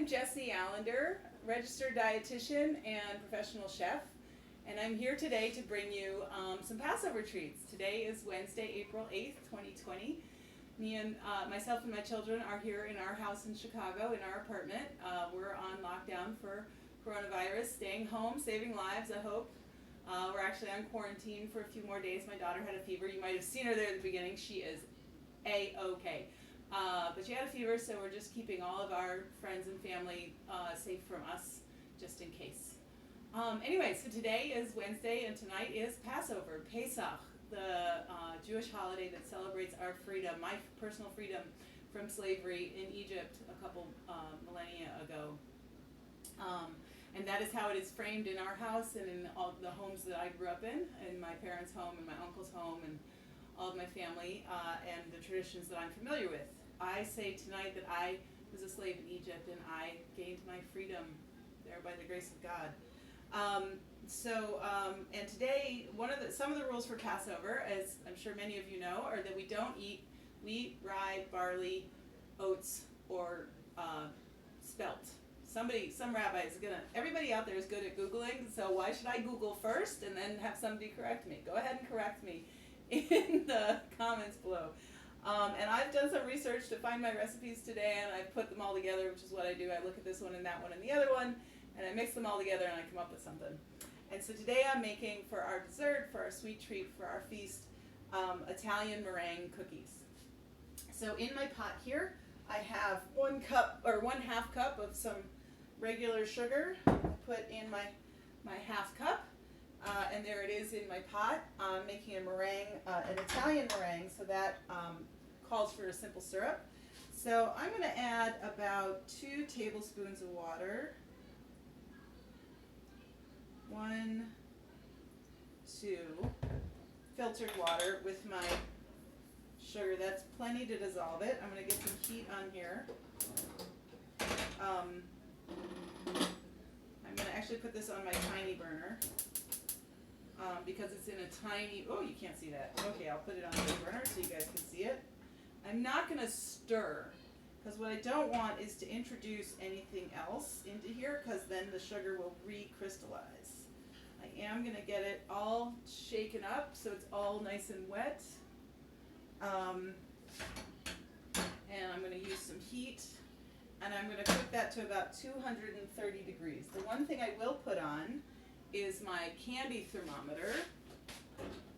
I'm Jessi Allender, registered dietitian and professional chef, and I'm here today to bring you some Passover treats. Today is Wednesday, April 8th, 2020. Me and myself and my children are here in our house in Chicago, in our apartment. We're on lockdown for coronavirus, staying home, saving lives, I hope. We're actually on quarantine for a few more days. My daughter had a fever. You might have seen her there at the beginning. She is A-OK. But she had a fever, so we're just keeping all of our friends and family safe from us, just in case. Anyway, so today is Wednesday, and tonight is Passover, Pesach, the Jewish holiday that celebrates our freedom, my personal freedom from slavery in Egypt a couple millennia ago. And that is how it is framed in our house and in all the homes that I grew up in my parents' home and my uncle's home and all of my family, and the traditions that I'm familiar with. I say tonight that I was a slave in Egypt and I gained my freedom there by the grace of God. And today, some of the rules for Passover, as I'm sure many of you know, are that we don't eat wheat, rye, barley, oats, or spelt. Some rabbi is everybody out there is good at Googling, so why should I Google first and then have somebody correct me? Go ahead and correct me in the comments below. And I've done some research to find my recipes today, and I've put them all together, which is what I do. I look at this one and that one and the other one, and I mix them all together and I come up with something. And so today I'm making for our dessert, for our sweet treat, for our feast, Italian meringue cookies. So in my pot here, I have 1/2 cup of some regular sugar. I put in my half cup. And there it is in my pot. I'm making a meringue, an Italian meringue, so that calls for a simple syrup. So I'm going to add about 2 tablespoons of water. 1, 2, filtered water with my sugar. That's plenty to dissolve it. I'm going to get some heat on here. I'm going to actually put this on my tiny burner. Because it's in a tiny, oh, you can't see that. Okay, I'll put it on the burner so you guys can see it. I'm not going to stir, because what I don't want is to introduce anything else into here, because then the sugar will recrystallize. I am going to get it all shaken up so it's all nice and wet. And I'm going to use some heat, and I'm going to cook that to about 230 degrees. The one thing I will put on is my candy thermometer.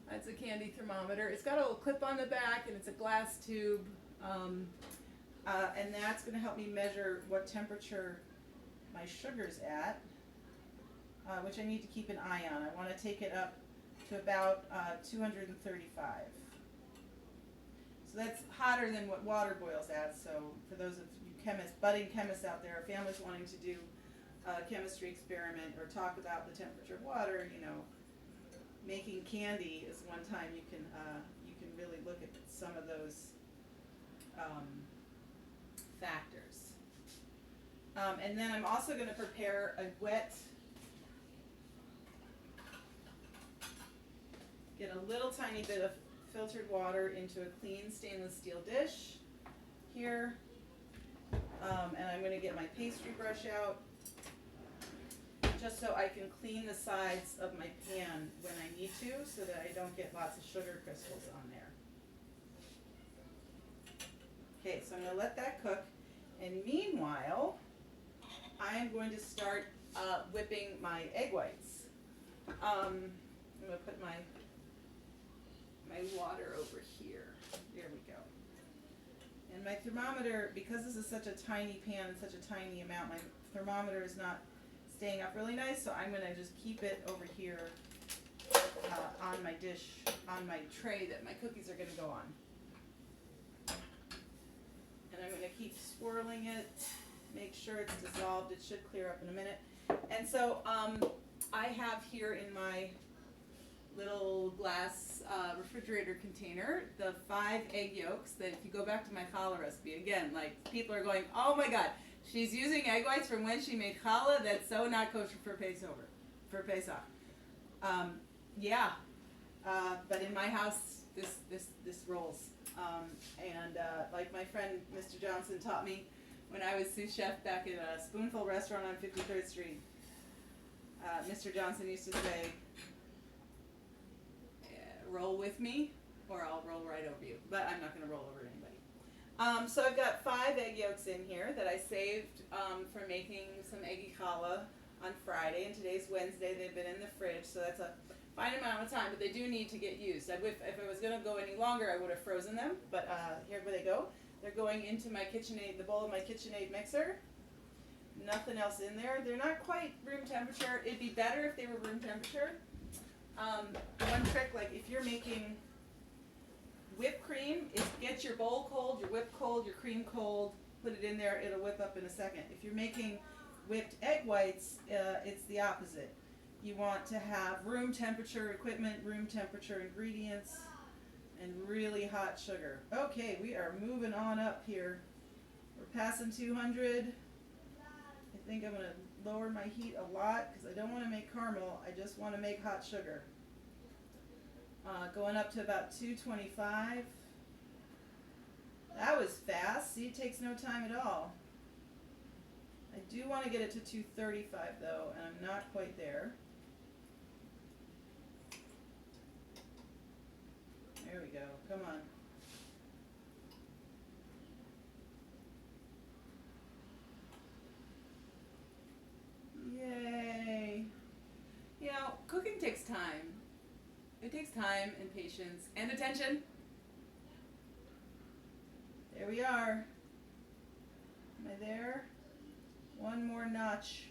That's a candy thermometer. It's got a little clip on the back, and it's a glass tube, and that's going to help me measure what temperature my sugar's at, which I need to keep an eye on. I want to take it up to about 235. So that's hotter than what water boils at. So for those of you budding chemists out there, or families wanting to do chemistry experiment or talk about the temperature of water, making candy is one time you can really look at some of those factors. And then I'm also going to prepare get a little tiny bit of filtered water into a clean stainless steel dish here, and I'm going to get my pastry brush out, just so I can clean the sides of my pan when I need to, so that I don't get lots of sugar crystals on there. Okay, so I'm going to let that cook, and meanwhile, I am going to start whipping my egg whites. I'm going to put my water over here. There we go. And my thermometer, because this is such a tiny pan and such a tiny amount, my thermometer is not staying up really nice, so I'm going to just keep it over here on my dish, on my tray that my cookies are going to go on. And I'm going to keep swirling it, make sure it's dissolved. It should clear up in a minute. And so I have here in my little glass refrigerator container the 5 egg yolks that, if you go back to my challah recipe, again, like, people are going, oh my God, she's using egg whites from when she made challah. That's so not kosher for Pesach. But in my house, this rolls. Like my friend Mr. Johnson taught me, when I was sous chef back at a Spoonful restaurant on 53rd Street. Mr. Johnson used to say, roll with me or I'll roll right over you. But I'm not going to roll over anybody. So I've got 5 egg yolks in here that I saved for making some eggy challah on Friday. And today's Wednesday. They've been in the fridge, so that's a fine amount of time. But they do need to get used. If I was going to go any longer, I would have frozen them. But here they go. They're going into my KitchenAid, the bowl of my KitchenAid mixer. Nothing else in there. They're not quite room temperature. It'd be better if they were room temperature. One trick, like if you're making whipped cream, is get your bowl cold, your whip cold, your cream cold, put it in there, it'll whip up in a second. If you're making whipped egg whites, it's the opposite. You want to have room temperature equipment, room temperature ingredients, and really hot sugar. Okay, we are moving on up here. We're passing 200. I think I'm going to lower my heat a lot because I don't want to make caramel. I just want to make hot sugar. Going up to about 225. That was fast. See, it takes no time at all. I do want to get it to 235 though, and I'm not quite there. There we go. Come on. Yay. You know, cooking takes time. It takes time and patience and attention. There we are. Am I there? One more notch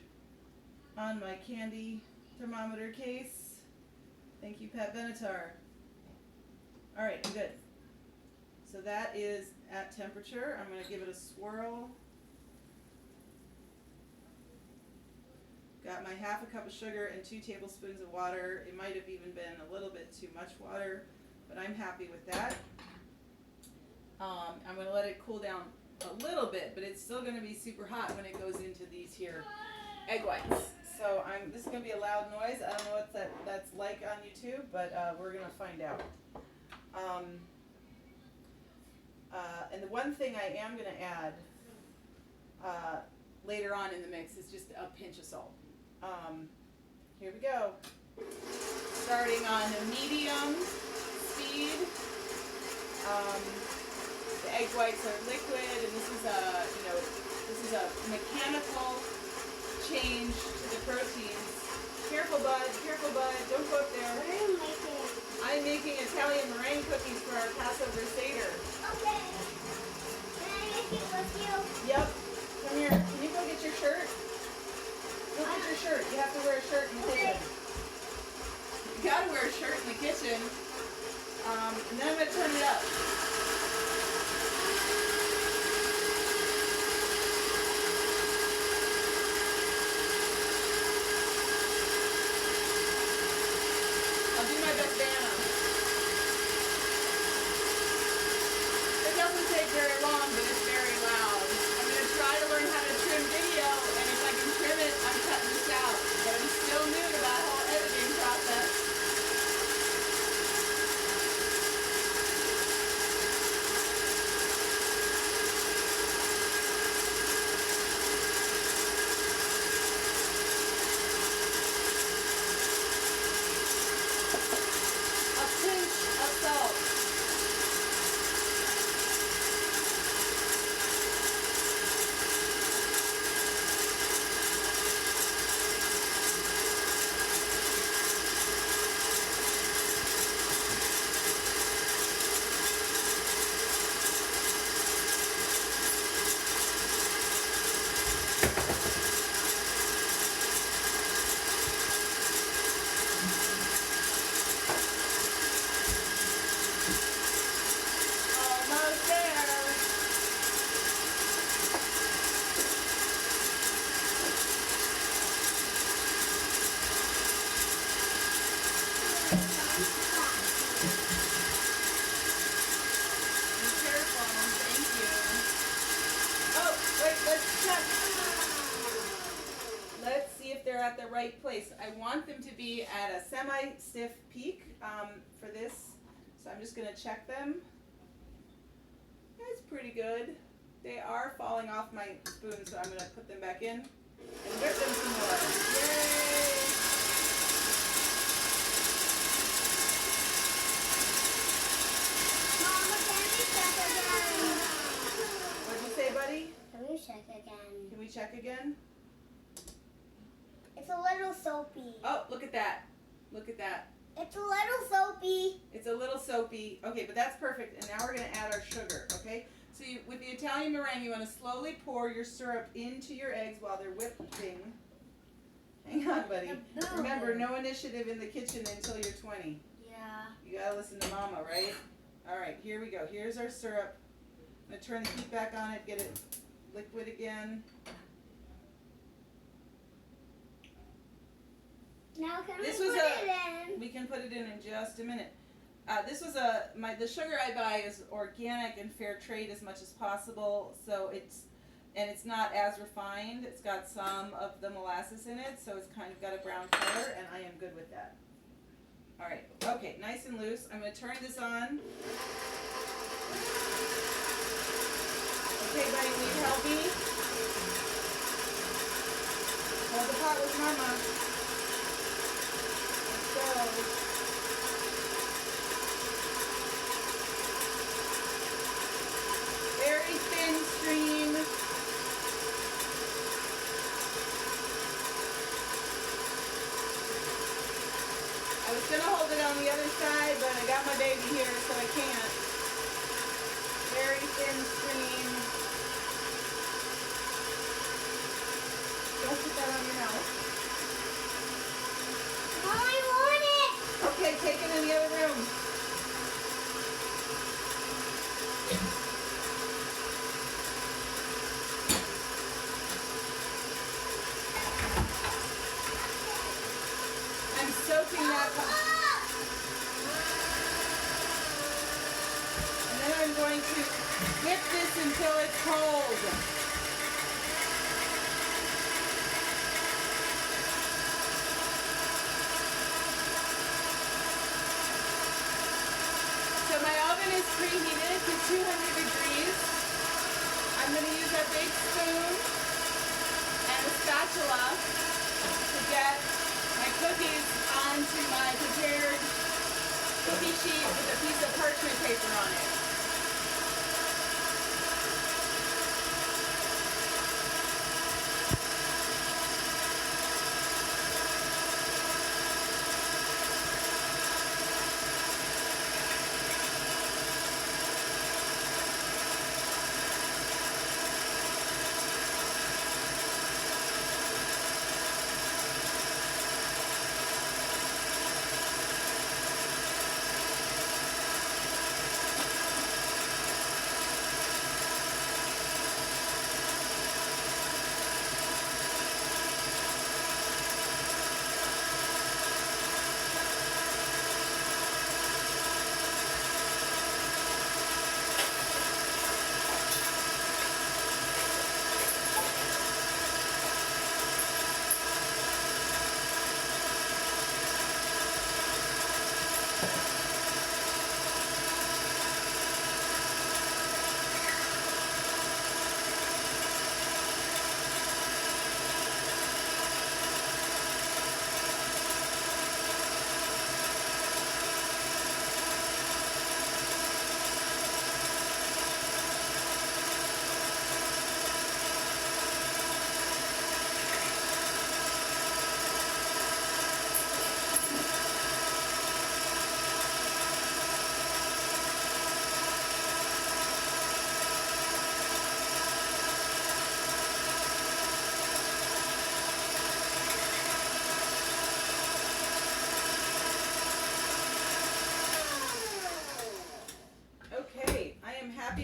on my candy thermometer case. Thank you, Pat Benatar. All right, I'm good. So that is at temperature. I'm going to give it a swirl. Got my half a cup of sugar and 2 tablespoons of water. It might have even been a little bit too much water, but I'm happy with that. I'm going to let it cool down a little bit, but it's still going to be super hot when it goes into these here egg whites. So this is going to be a loud noise. I don't know what that's like on YouTube, but we're going to find out. And the one thing I am going to add later on in the mix is just a pinch of salt. Here we go. Starting on a medium speed. The egg whites are liquid, and this is a mechanical change to the proteins. Careful, bud. Careful, bud. Don't go up there. What are you making? I'm making Italian meringue cookies for our Passover Seder. Okay. Can I make it with you? Yep. Come here. Can you go get your shirt? Go get your shirt. You have to wear a shirt in the kitchen. You gotta wear a shirt in the kitchen. And then I'm gonna turn it up. I'll do my best Vanna. It doesn't take very long, but it's very loud. I'm gonna try to learn how to trim video, and if I can trim it, I'm cutting this out. But I'm still new to that whole editing process. A pinch of salt. Almost there. Be careful. Thank you. Oh, wait, let's check. Let's see if they're at the right place. I want them to be at a semi-stiff peak for this, so I'm just going to check them. That's pretty good. They are falling off my spoon, so I'm going to put them back in and whip them some more. Yay! Mama, can we check again? What'd you say, buddy? Can we check again? Can we check again? It's a little soapy. Oh, look at that. Look at that. It's a little soapy. It's a little soapy. Okay, but that's perfect. And now we're going to add our sugar, okay? So with the Italian meringue, you want to slowly pour your syrup into your eggs while they're whipping. Hang on, buddy. Remember, no initiative in the kitchen until you're 20. Yeah. You got to listen to Mama, right? All right, here we go. Here's our syrup. I'm going to turn the heat back on it, get it liquid again. Now can This we was put it in? We can put it in just a minute. This was the sugar I buy is organic and fair trade as much as possible, so it's not as refined. It's got some of the molasses in it, so it's kind of got a brown color, and I am good with that. All right, okay, nice and loose. I'm going to turn this on. Okay, buddy, will you help me? Hold the pot with Mama. Let's go. Very thin stream. I was going to hold it on the other side, but I got my baby here, so I can't. Very thin stream. Don't put that on your mouth. Mom, I want it. Okay, take it in the other room. I'm soaking that pot. And then I'm going to whip this until it's cold. So my oven is preheated to 200 degrees. I'm going to use a big spoon and a spatula to get my cookies onto my prepared cookie sheet with a piece of parchment paper on it.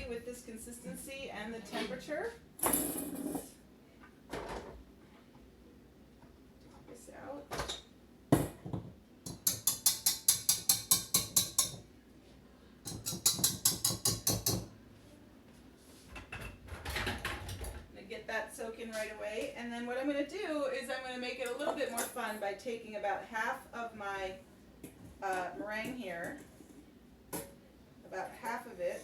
With this consistency and the temperature. Take this out. I'm going to get that soaking right away, and then what I'm going to do is I'm going to make it a little bit more fun by taking about half of my meringue here, about half of it.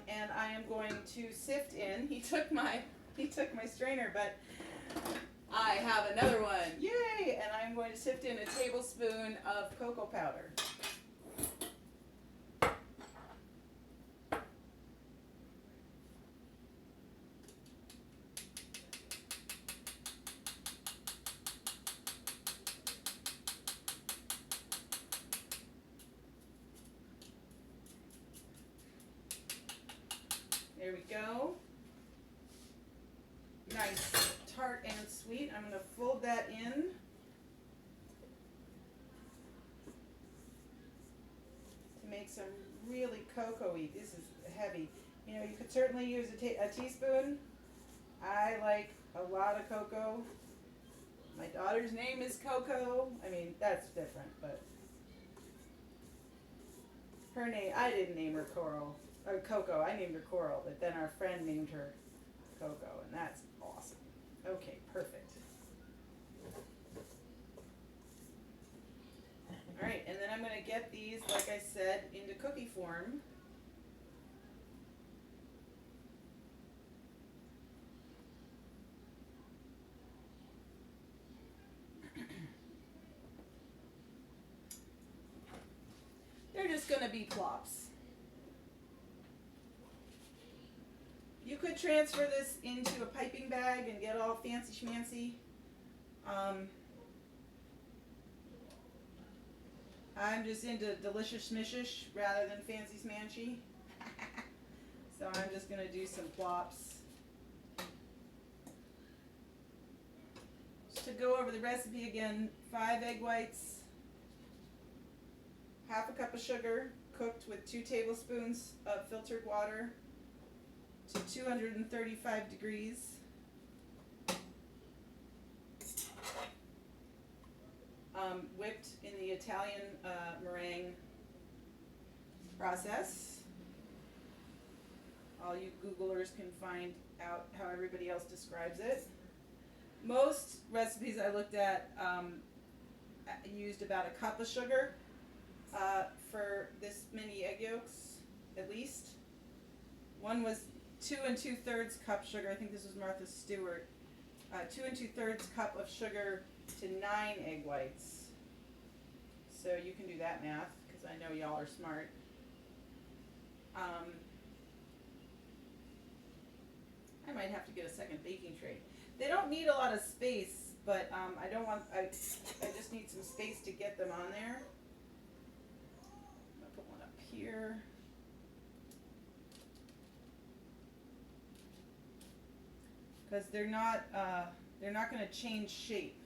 And I am going to sift in. He took my strainer, but I have another one. Yay! And I'm going to sift in a tablespoon of cocoa powder. There we go. Nice, tart and sweet. I'm going to fold that in. To make some really cocoa-y. This is heavy. You know, you could certainly use a teaspoon. I like a lot of cocoa. My daughter's name is Coco. I mean, that's different, but her name, I didn't name her Coco. I named her Coral, but then our friend named her Coco, and that's awesome. Okay, perfect. All right, and then I'm going to get these, like I said, into cookie form. They're just going to be plops. You could transfer this into a piping bag and get all fancy schmancy. I'm just into delicious smishish rather than fancy smanchy. So I'm just going to do some plops. Just to go over the recipe again, 5 egg whites, half a cup of sugar cooked with 2 tablespoons of filtered water to 235 degrees. Whipped in the Italian meringue process. All you Googlers can find out how everybody else describes it. Most recipes I looked at used about a cup of sugar for this many egg yolks, at least. One was 2 2/3 cup sugar. I think this was Martha Stewart. 2 2/3 cup of sugar to 9 egg whites. So you can do that math because I know y'all are smart. I might have to get a second baking tray. They don't need a lot of space, but I just need some space to get them on there. I'm gonna put one up here. Because they're not going to change shape.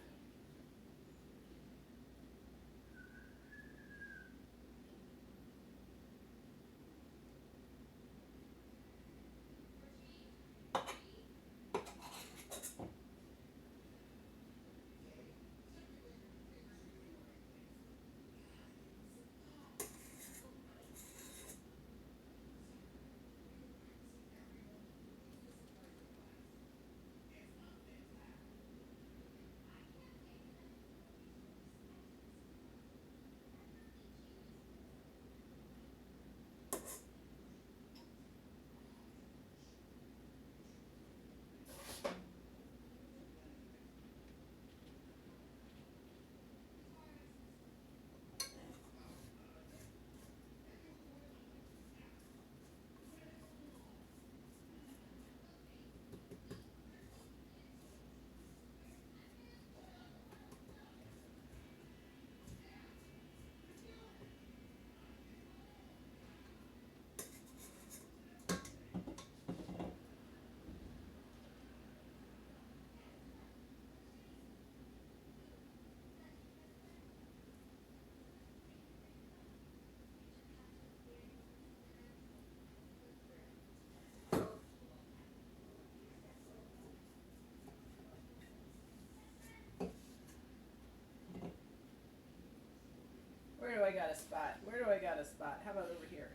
Where do I got a spot? Where do I got a spot? How about over here?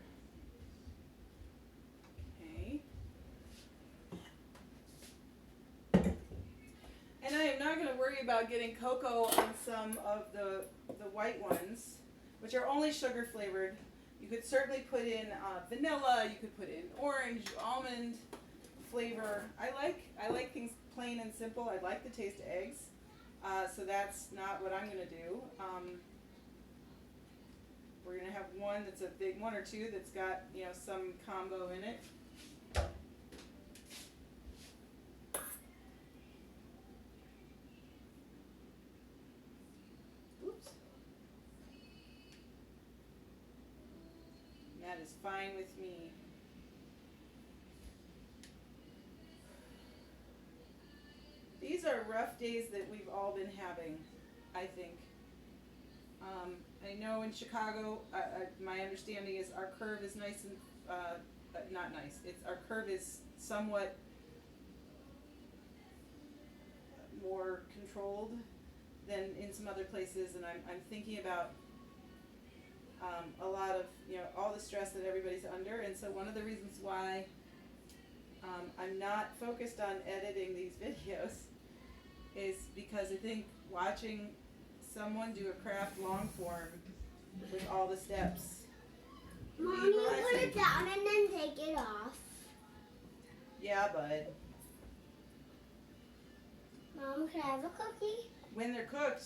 Okay. And I am not going to worry about getting cocoa on some of the white ones, which are only sugar flavored. You could certainly put in vanilla. You could put in orange, almond flavor. I like things plain and simple. I like the taste of eggs, so that's not what I'm gonna do. We're gonna have one that's a big one or two that's got some combo in it. Oops. That is fine with me. These are rough days that we've all been having, I think. I know in Chicago, my understanding is our curve is nice and, not nice, our curve is somewhat more controlled than in some other places, and I'm thinking about a lot of, all the stress that everybody's under, and so one of the reasons why I'm not focused on editing these videos is because I think watching someone do a craft long form with all the steps. Mom, you put it down and then take it off. Yeah, bud. Mom, can I have a cookie? When they're cooked.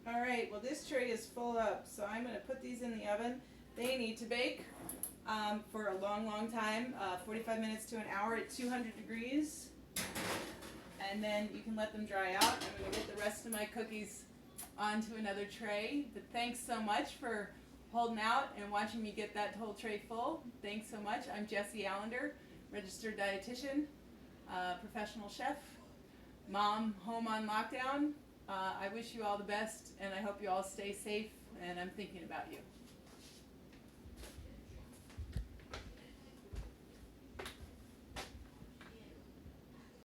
Alright, well this tray is full up, so I'm going to put these in the oven. They need to bake for a long time, 45 minutes to an hour at 200 degrees. And then you can let them dry out. I'm going to get the rest of my cookies onto another tray. But thanks so much for holding out and watching me get that whole tray full. Thanks so much. I'm Jessi Allender, registered dietitian, professional chef, mom home on lockdown. I wish you all the best, and I hope you all stay safe, and I'm thinking about you.